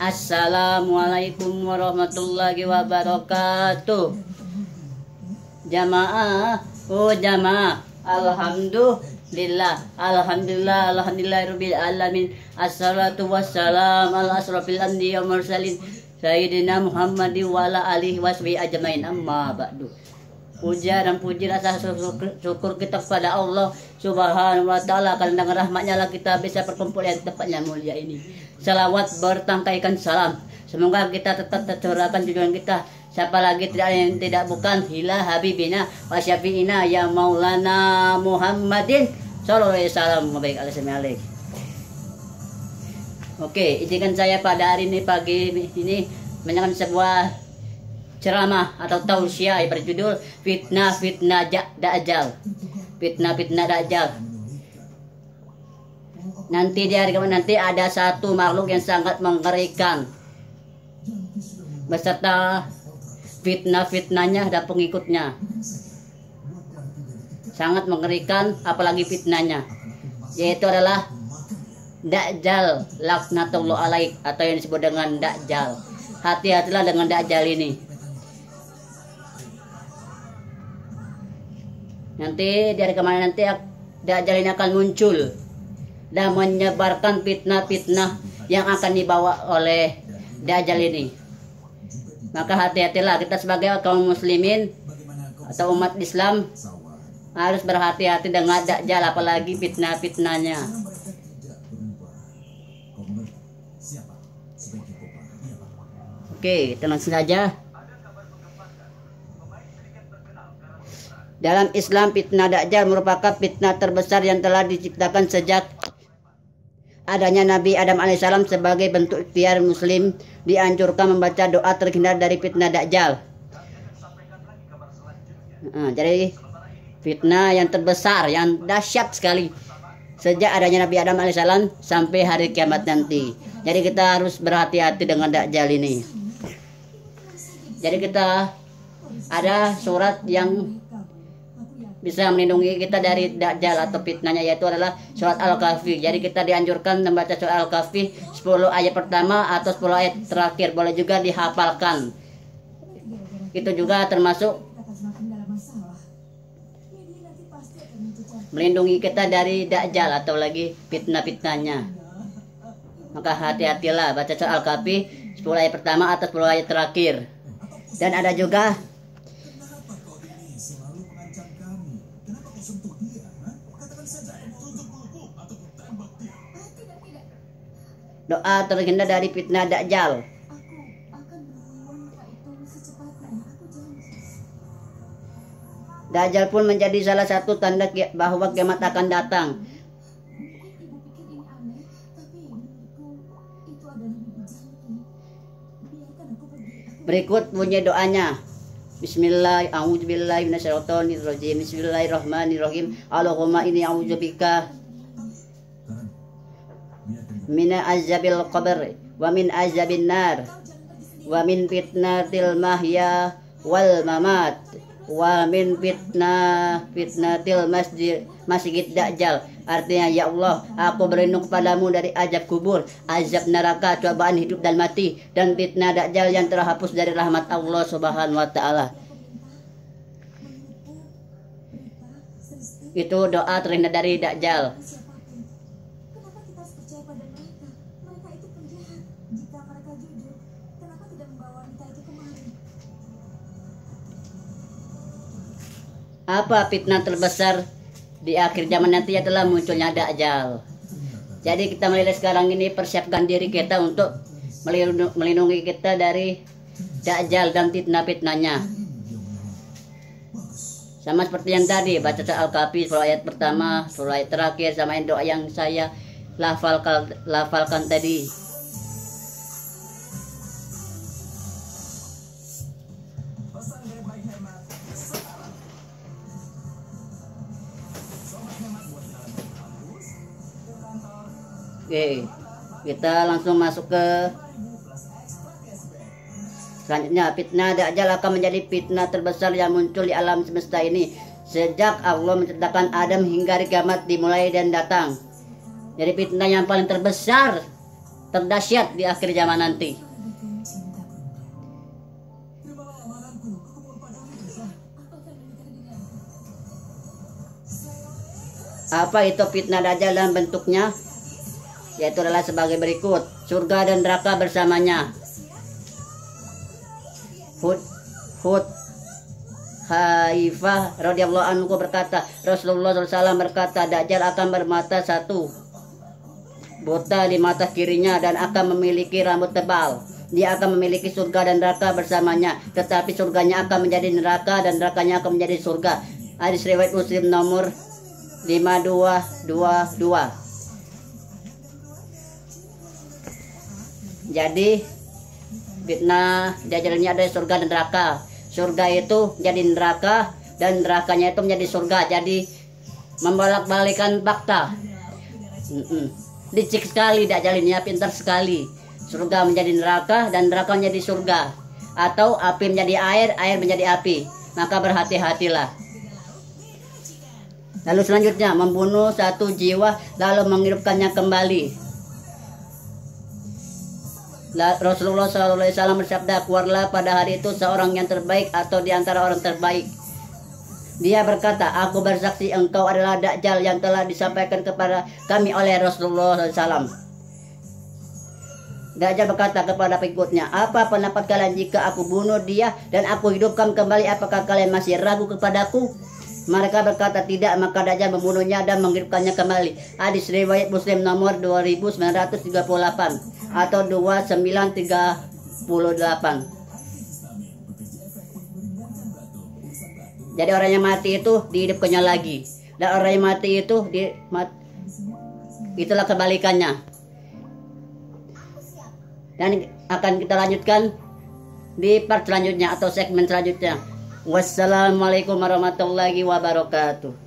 Assalamualaikum warahmatullahi wabarakatuh. Jamaah, jamaah. Alhamdulillah, alhamdulillahirabbil alamin. Assalatu wassalam ala asrofil anbiya wal mursalin sayyidina Muhammadin wa ala alihi washabihi ajmain. Amma ba'du. Puja dan puji rasa syukur kita kepada Allah Subhanahu wa ta'ala, karena dengan rahmatnya lah kita bisa berkumpul yang tepatnya mulia ini. Salawat bertangkaikan salam, semoga kita tetap tercurahkan junjungan kita, siapa lagi yang tidak bukan ila habibina wa syafi'ina ya maulana Muhammadin sallallahu alaihi wasallam. Baik, Oke, izinkan saya pada hari ini, pagi ini, menyampaikan sebuah ceramah atau tausiah berjudul fitnah Dajjal. Fitnah Dajjal. Nanti di hari kiamat nanti ada satu makhluk yang sangat mengerikan beserta fitnahnya dan pengikutnya. Sangat mengerikan, apalagi fitnahnya, yaitu adalah Dajjal laknatullah alaik, atau yang disebut dengan Dajjal. Hati-hatilah dengan Dajjal ini. Nanti dari kemana nanti Dajjal ini akan muncul dan menyebarkan fitnah-fitnah yang akan dibawa oleh Dajjal ini. Maka hati-hatilah kita sebagai kaum muslimin atau umat Islam harus berhati-hati dengan Dajjal, apalagi fitnah-fitnahnya. Oke, kita langsung saja. Dalam Islam, fitnah Dajjal merupakan fitnah terbesar yang telah diciptakan sejak adanya Nabi Adam alaihissalam. Sebagai bentuk ikhtiar muslim dianjurkan membaca doa terhindar dari fitnah Dajjal. Jadi fitnah yang terbesar, yang dahsyat sekali sejak adanya Nabi Adam alaihissalam sampai hari kiamat nanti. Jadi kita harus berhati-hati dengan Dajjal ini. Jadi kita ada surat yang bisa melindungi kita dari Dajjal atau fitnahnya, yaitu adalah surat Al-Kahfi. Jadi kita dianjurkan membaca surat Al-Kahfi 10 ayat pertama atau 10 ayat terakhir. Boleh juga dihafalkan. Itu juga termasuk melindungi kita dari Dajjal atau lagi fitnah-fitnahnya. Maka hati-hatilah baca surat Al-Kahfi 10 ayat pertama atau 10 ayat terakhir. Dan ada juga doa terhindar dari fitnah Dajjal. Dajjal pun menjadi salah satu tanda bahwa kiamat akan datang. Berikut bunyi doanya. Bismillahirrahmanirrahim. Bismillahirrahmanirrahim. Allahumma inni a'udzubika min azabil qabr wa min azabin nar wa min fitnatil mahya wal mamat wa min fitnatil masjid Dajjal. Artinya, ya Allah, aku berlindung kepadamu dari azab kubur, azab neraka, cobaan hidup dan mati, dan fitnah Dajjal yang terhapus dari rahmat Allah Subhanahu wa ta'ala. Itu doa terhindar dari Dajjal. Apa fitnah terbesar di akhir zaman nanti adalah munculnya Dajjal. Jadi kita mulai sekarang ini persiapkan diri kita untuk melindungi kita dari Dajjal dan fitnah-fitnahnya. Sama seperti yang tadi, baca Al-Kahfi 10 ayat pertama, 10 ayat terakhir, sama doa yang saya lafalkan tadi. Oke, kita langsung masuk ke selanjutnya. Fitnah Dajjal akan menjadi fitnah terbesar yang muncul di alam semesta ini sejak Allah menciptakan Adam hingga hari kiamat dimulai dan datang. Jadi fitnah yang paling terbesar terdahsyat di akhir zaman nanti. Apa itu fitnah Dajjal dan bentuknya? Yaitu adalah sebagai berikut. Surga dan neraka bersamanya. Hud Haifah radhiyallahu anhu berkata, Rasulullah SAW berkata, Dajjal akan bermata satu, buta di mata kirinya, dan akan memiliki rambut tebal. Dia akan memiliki surga dan neraka bersamanya, tetapi surganya akan menjadi neraka dan nerakanya akan menjadi surga. Hadis riwayat Muslim nomor 5222. Jadi fitnah Dajjal ini ada surga dan neraka. Surga itu jadi neraka dan nerakanya itu menjadi surga. Jadi membolak-balikan fakta. Licik sekali Dajjal ini, ya, pintar sekali. Surga menjadi neraka dan neraka menjadi surga, atau api menjadi air, air menjadi api. Maka berhati-hatilah. Lalu selanjutnya, membunuh satu jiwa lalu menghidupkannya kembali. Rasulullah SAW bersabda, keluarlah pada hari itu seorang yang terbaik atau di antara orang terbaik. Dia berkata, aku bersaksi engkau adalah Dajjal yang telah disampaikan kepada kami oleh Rasulullah SAW. Dajjal berkata kepada pengikutnya, apa pendapat kalian jika aku bunuh dia dan aku hidupkan kembali? Apakah kalian masih ragu kepadaku? Mereka berkata tidak, maka Dajjal membunuhnya dan menghidupkannya kembali. Hadis riwayat Muslim nomor 2938 atau 2938. Jadi orang yang mati itu dihidupkannya lagi, dan orang yang mati itu itulah kebalikannya. Dan akan kita lanjutkan di part selanjutnya atau segmen selanjutnya. Wassalamualaikum warahmatullahi wabarakatuh.